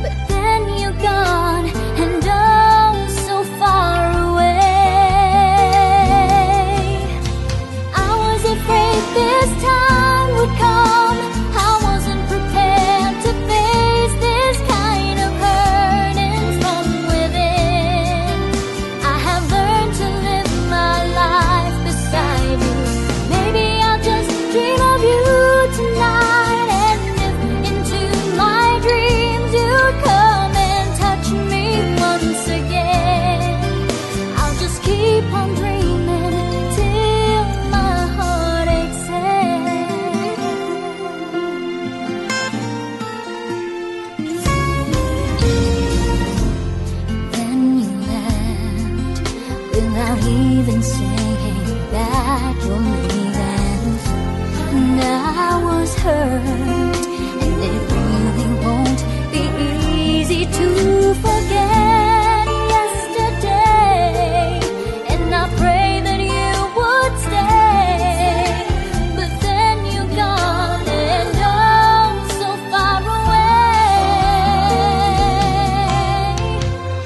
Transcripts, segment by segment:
But then you're gone, and oh, so far away. hurt, and it really won't be easy to forget yesterday. And I pray that you would stay, but then you gone and oh, so far away.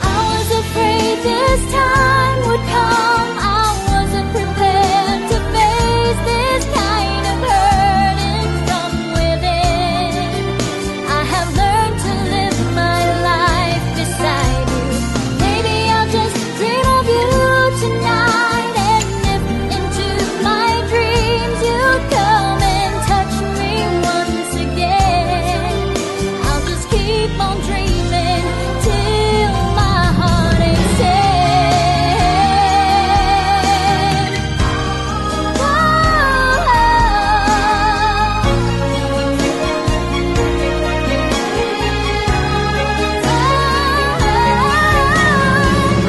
I was afraid this time would come. I wasn't prepared to face this kind of hurting from within. I have learned to live my life beside you. Maybe I'll just dream of you tonight, and if into my dreams you come and touch me once again, I'll just keep on dreaming till my heart aches again.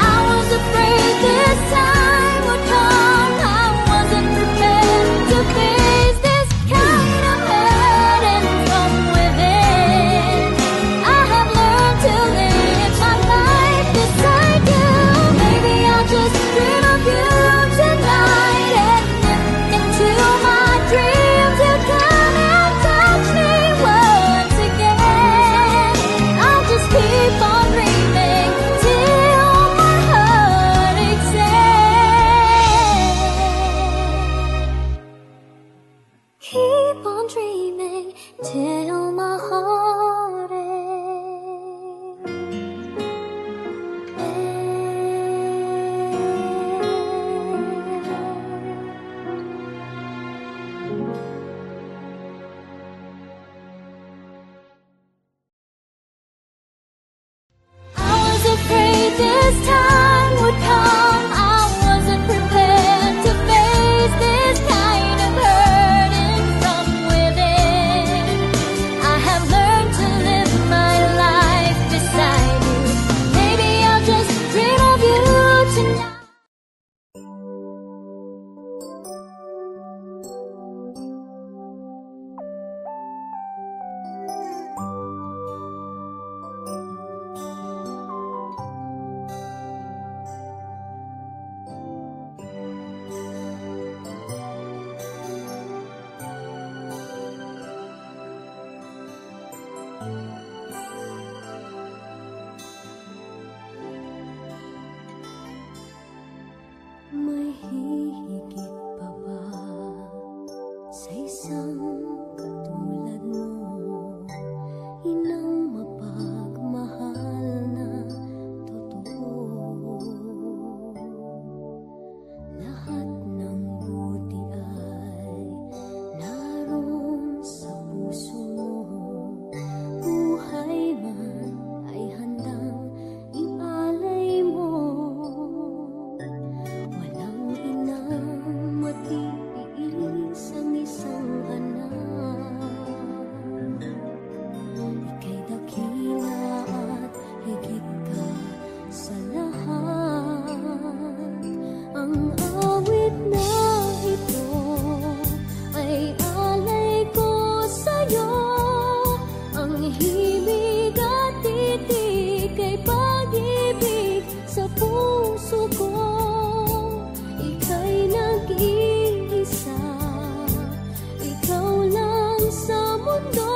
I was afraid this time would come. I wasn't prepared to face this kind of hurting from within. I have learned to live my life beside you. Maybe I'll just dream of you tonight, and into my dreams you come and touch me once again. I'll just keep on dreaming till my heart aches again. Keep on dreaming till my heart I was afraid this time would come. I wasn't prepared to face this kind of hurting from within. I have learned to live my life beside you. Maybe I'll just dream of you tonight. May hihigit pa ba sa isang katulad mo? Inang mapagmahal na totoo. Lahat ng buti ay naroon sa puso mo. Buhay man ay handang ialay mo. Walang inang matiis ang isang anak. Ika'y dakila at higit ka sa lahat. Ang awit na ito ay alay ko sa'yo. Ang himig at titig ay pag-ibig sa puso ko. Ika'y nag-iisa, ikaw lang sa mundo.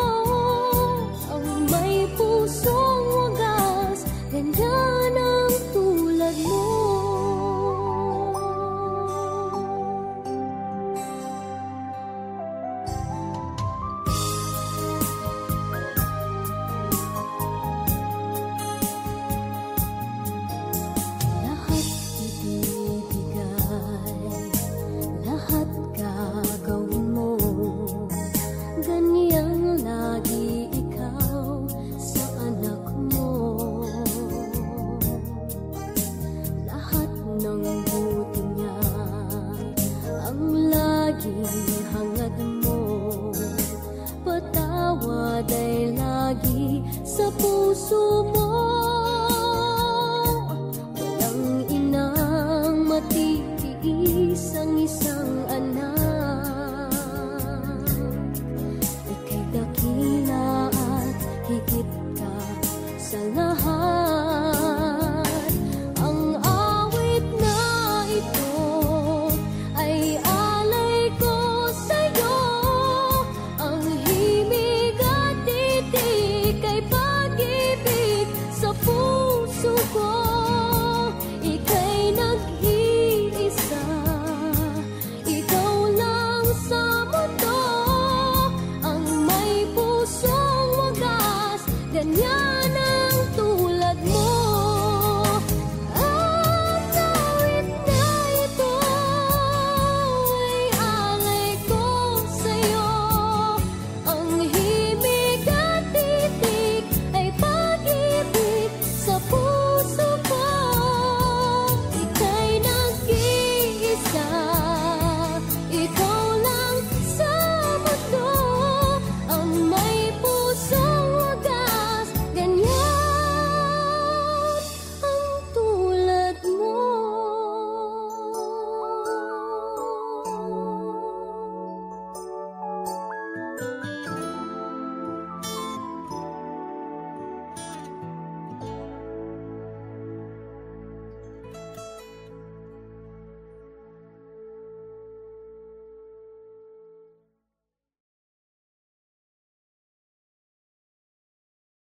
Ang may pusong wagas, ganda ng tulad mo. Lahat ibibigay, lahat gagawin mo. Ganyang lagi ikaw sa anak mo. Lahat ng buti niya ang laging hangad mo. Patawad ay lagi sa puso mo. Walang inang matiis ang isang anak.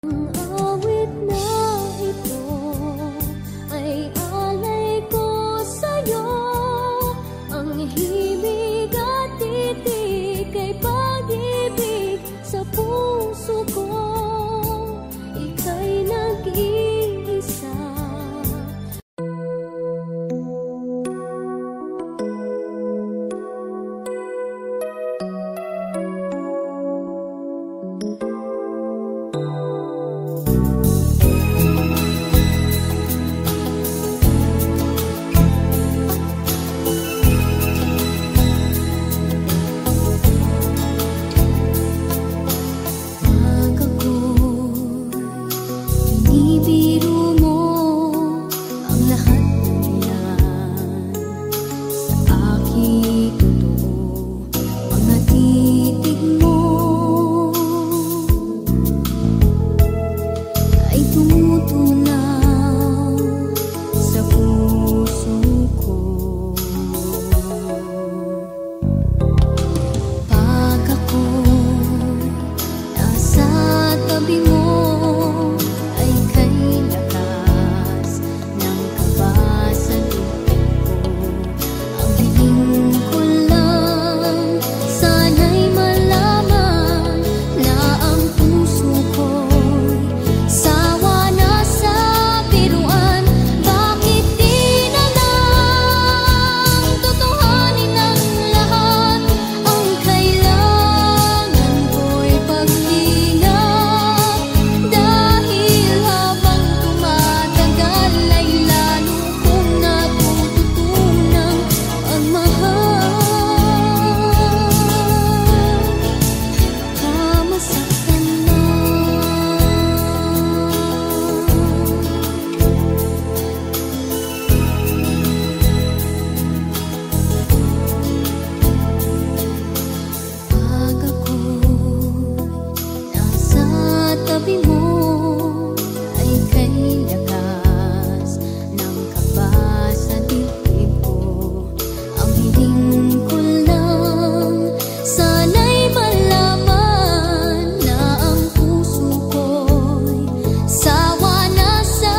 Ang awit na ito ay alay ko sa'yo. Ang himig at titig ay pag-ibig sa puso ko. Ika'y nag-iisa. Binibiro mo ang lahat ng yan. Sa aking totoo, mga titig mo ay tumutunaw sa puso ko. Pag ako'y nasa tabi mo, ay kay lakas ng kaba sa dibdib ko. Ang hiling ko lang, sana'y malaman na ang puso ko'y sawa na sa biruan. Bakit di na lang tutuhanin ang lahat? Ang kailangan ko'y paglingap, dahil habang tumatagal ay lalo kong natututunang magmahal. Baka masaktan Pag ako'y nasa tabi mo, ay kay lakas ng kaba sa dibdib ko. Ang hiling ko lang, sana'y malaman na ang puso ko'y sawa na sa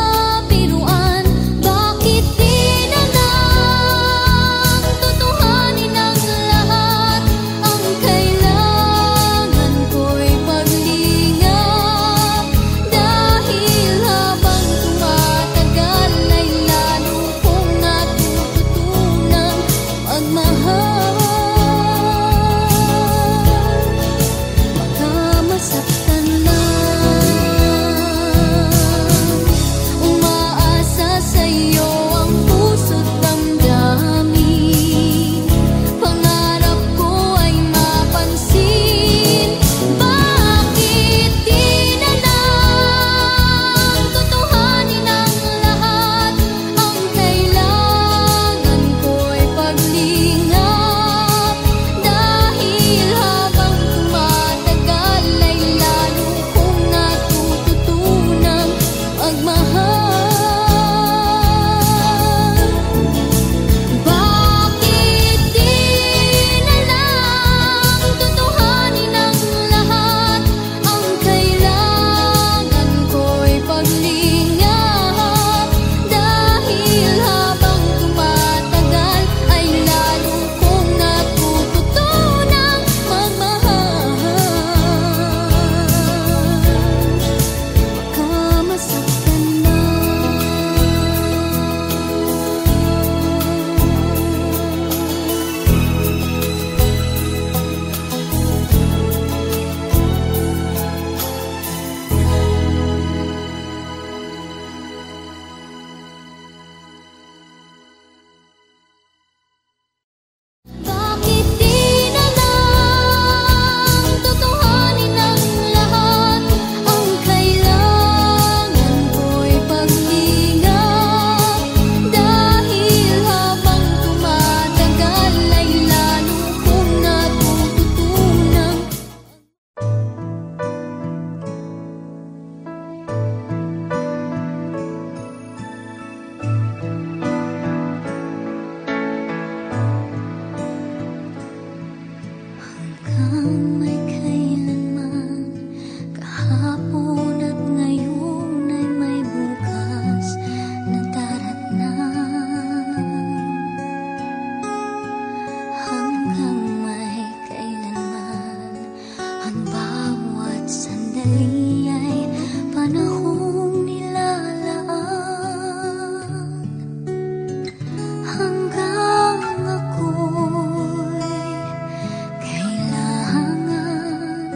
biruan. Bakit di na lang tutuhanin ang lahat? Ang kailangan ko'y paglingap, dahil habang tumatagal ay lalo kong natututunang magmahal. Baka masaktan umaasa sa'yo ang puso't damdamin. Pangarap ko ay mapansin. Bakit di na lang tutuhanin ang lahat? Ang kailangan ko'y paglingap, dahil habang tumatagal ay lalo kong natututunang magmahal. Bakit di na lang tutuhanin ang lahat? Ang kailangan ko'y paglingap, dahil habang tumatagal ay lalo kong natututunang magmahal. Baka masaktan Bakit di na lang tutuhanin ang lahat? Ang kailangan ko'y paglingap, dahil habang tumatagal ay lalo kong natututunang hanggang may kailanman, kahapon at sandali ay panahong nilalaan hanggang ako'y kailangan,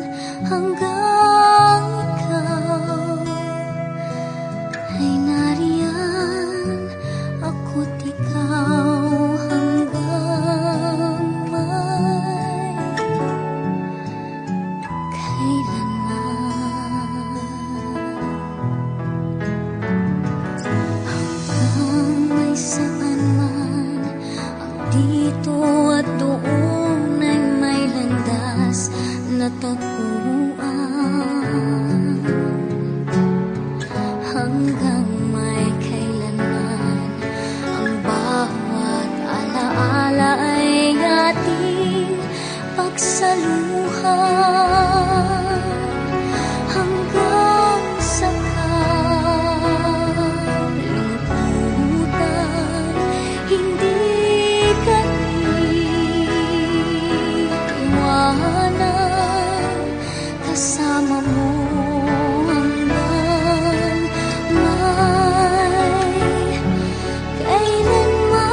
hanggang ikaw ay nariyan, ako't ikaw hanggang may kailanman. Hanggang may saan man ang dito at doon ay may landas na taguan. Hanggang may kailanman ang bawat alaala ay ating pagsaluhan. Hanggang sa kalungkutan, hindi ka iiwanan, kasama mo hanggang may kailanman.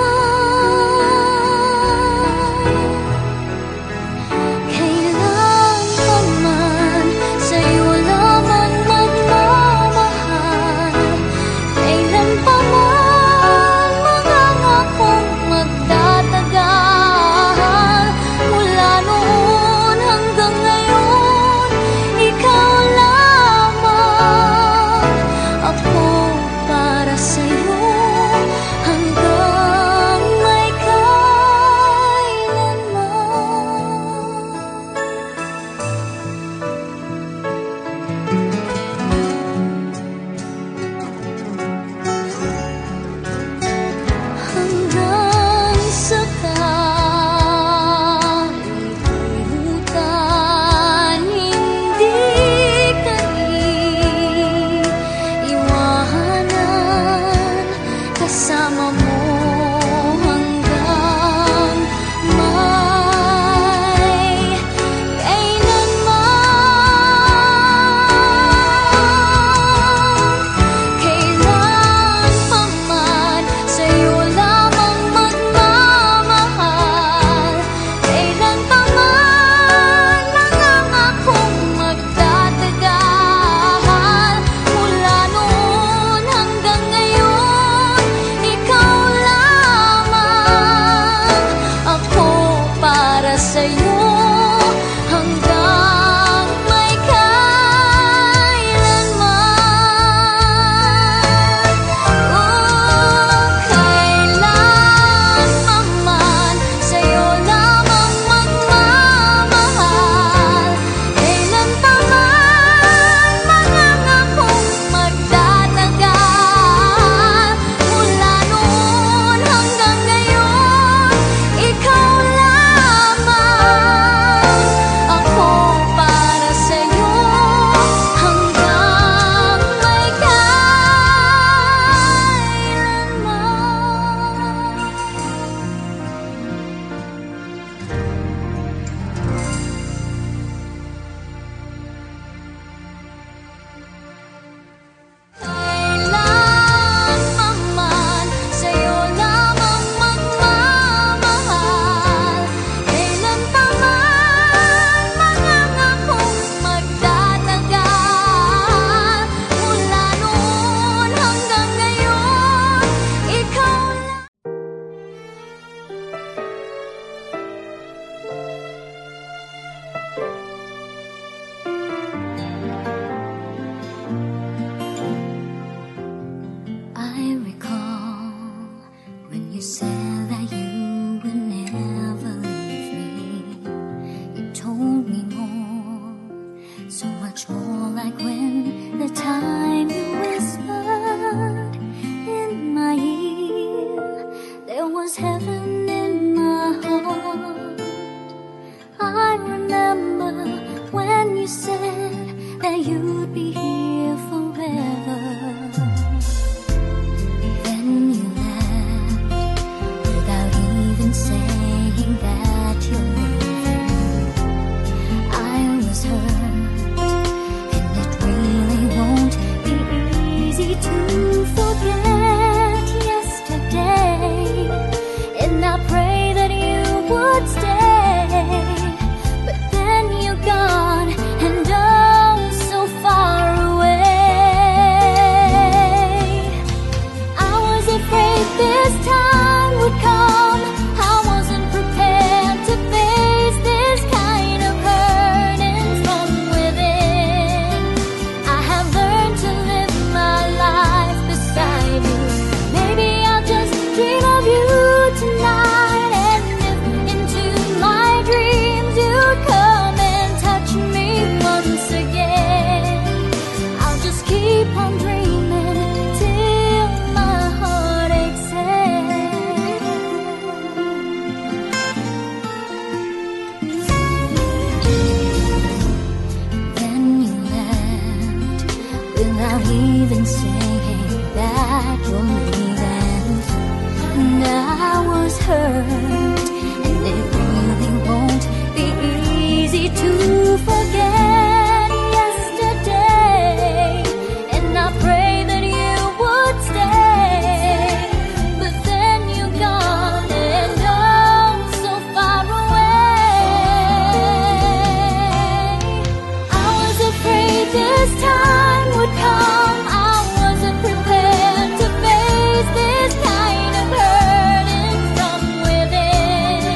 Kailan pa man sa'yo lamang magmamahal, kailan pa man mangangakong magtatagal. Mula noon hanggang ngayon, ikaw lamang. Ako para sa'yo hanggang may kailanman. Hanggang sa kalungkutan, hindi ka iiwanan, kasama mo hanggang may kailanman. Kailan pa man sa'yo lamang magmamahal, kailan pa man nangangakong magtatagal. Mula noon hanggang ngayon, ikaw lamang. Ako para sa'yo hanggang may kailanman. Kailan pa man sa'yo lamang magmamahal, kailan pa man mangangakong magtatagal. Mula noon hanggang ngayon, ikaw lamang. Ako para sa'yo hanggang may kailan pa man sa'yo lamang magmamahal, kailan pa man mangangakong magtatagal. Mula noon hanggang ngayon, ikaw lang. I recall when you said that you would never leave me. You told me more, so much more, like when the time you whispered in my ear. There was heaven in my heart. I remember when you said that you'd be here forever. Then you left without even saying that you're leaving. I was hurt, and it hurt, and it really won't be easy to forget yesterday. And I pray that you would stay, but then you gone and oh, so far away. I was afraid this time would come. I wasn't prepared to face this kind of hurting from within.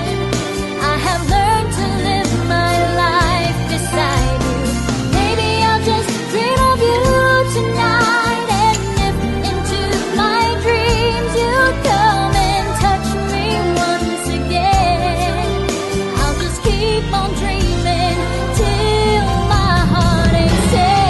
I have learned to live my life beside you. Maybe I'll just dream of you tonight, and if into my dreams you'd come and touch me once again, I'll just keep on dreaming till my heart aches again.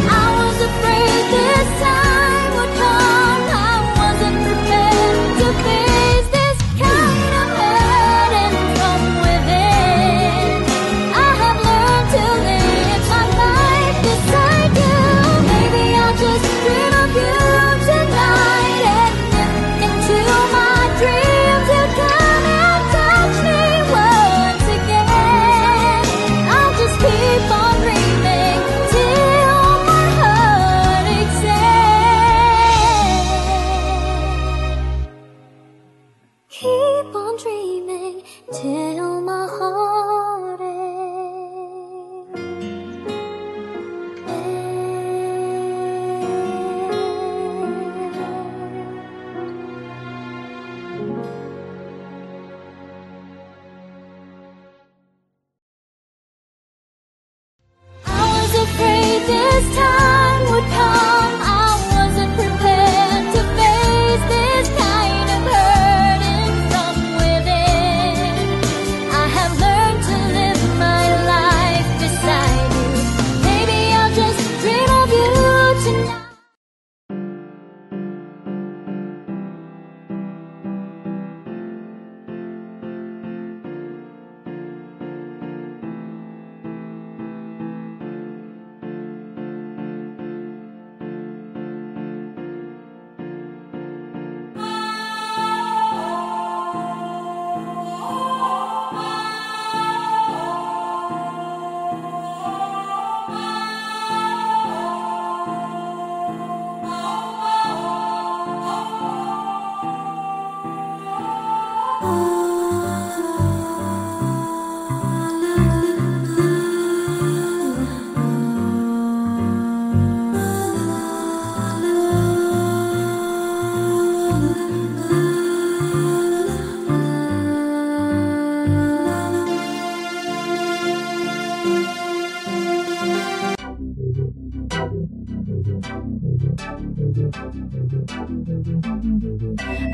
I was afraid this time would come. I wasn't prepared to face this kind of hurting from within. I have learned to live my life beside you. Maybe I'll just dream of you tonight, and into my dreams you come and touch me once again. I'll just keep on dreaming till my heart aches again. Keep on dreaming till my heart I was afraid this time would come. I wasn't prepared to face this kind of hurting from within. I have learned to live my life beside you. Maybe I'll just dream of you tonight.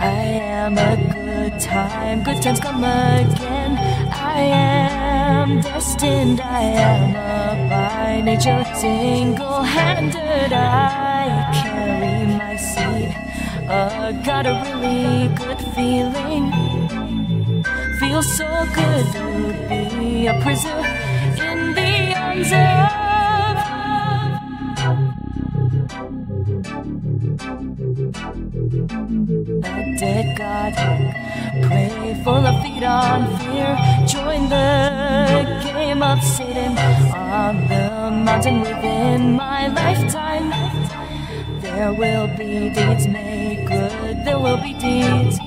I am a good time, good times come again. I am destined, I am a by nature single-handed. I carry my seed, got a really good feeling. Feels so good to be a prisoner in the arms of a dead God. Pray full of feet on fear. Join the game of Satan on the mountain within my lifetime. There will be deeds made good, there will be deeds